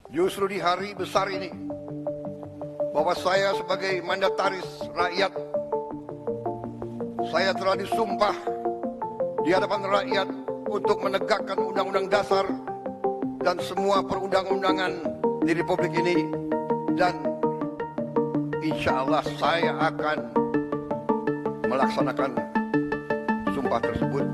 Justru di hari besar ini, bahwa saya sebagai mandataris rakyat, saya telah disumpah di hadapan rakyat untuk menegakkan Undang-Undang Dasar dan semua perundang-undangan di Republik ini, dan insya Allah saya akan melaksanakan sumpah tersebut.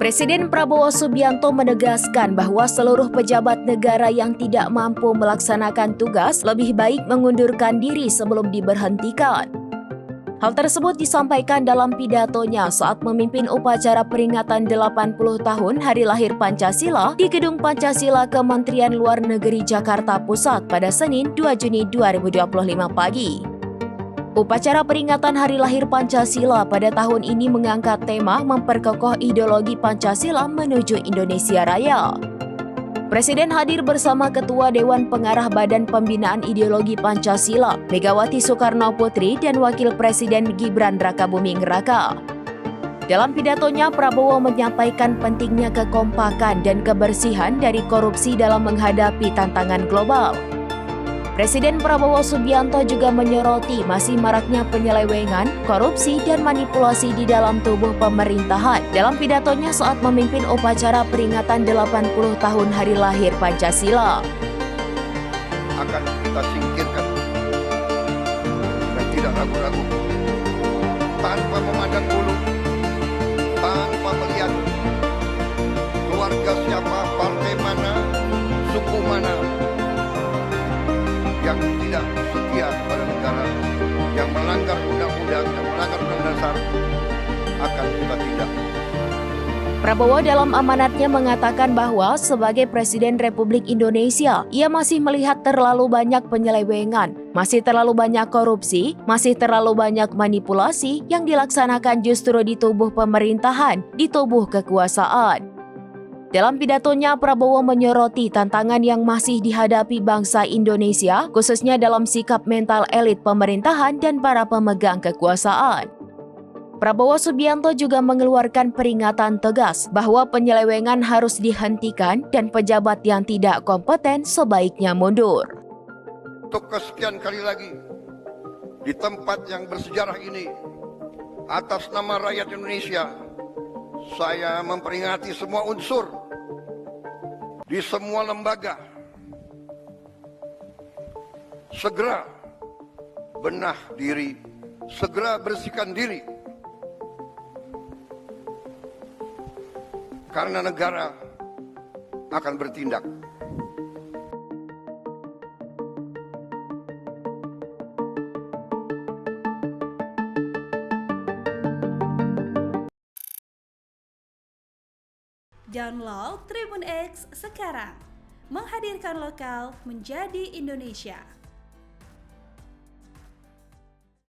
Presiden Prabowo Subianto menegaskan bahwa seluruh pejabat negara yang tidak mampu melaksanakan tugas lebih baik mengundurkan diri sebelum diberhentikan. Hal tersebut disampaikan dalam pidatonya saat memimpin upacara peringatan 80 tahun Hari Lahir Pancasila di Gedung Pancasila Kementerian Luar Negeri Jakarta Pusat pada Senin 2 Juni 2025 pagi. Upacara peringatan Hari Lahir Pancasila pada tahun ini mengangkat tema memperkokoh ideologi Pancasila menuju Indonesia Raya. Presiden hadir bersama Ketua Dewan Pengarah Badan Pembinaan Ideologi Pancasila, Megawati Soekarno Putri, dan Wakil Presiden Gibran Rakabuming Raka. Dalam pidatonya, Prabowo menyampaikan pentingnya kekompakan dan kebersihan dari korupsi dalam menghadapi tantangan global. Presiden Prabowo Subianto juga menyoroti masih maraknya penyelewengan, korupsi, dan manipulasi di dalam tubuh pemerintahan dalam pidatonya saat memimpin upacara peringatan 80 tahun Hari Lahir Pancasila. Akan kita singkirkan dan tidak ragu-ragu, tanpa memandang bulu, tanpa melihat keluarga siapa, partai mana, suku mana yang tidak setia kepada negara, yang melanggar undang-undang, yang melanggar undang dasar, akan kita tindak. Prabowo dalam amanatnya mengatakan bahwa sebagai Presiden Republik Indonesia, ia masih melihat terlalu banyak penyelewengan, masih terlalu banyak korupsi, masih terlalu banyak manipulasi yang dilaksanakan justru di tubuh pemerintahan, di tubuh kekuasaan. Dalam pidatonya, Prabowo menyoroti tantangan yang masih dihadapi bangsa Indonesia, khususnya dalam sikap mental elit pemerintahan dan para pemegang kekuasaan. Prabowo Subianto juga mengeluarkan peringatan tegas bahwa penyelewengan harus dihentikan dan pejabat yang tidak kompeten sebaiknya mundur. Untuk kesekian kali lagi, di tempat yang bersejarah ini, atas nama rakyat Indonesia, saya memperingati semua unsur di semua lembaga, segera benah diri, segera bersihkan diri, karena negara akan bertindak. Download Tribun X sekarang, menghadirkan lokal menjadi Indonesia.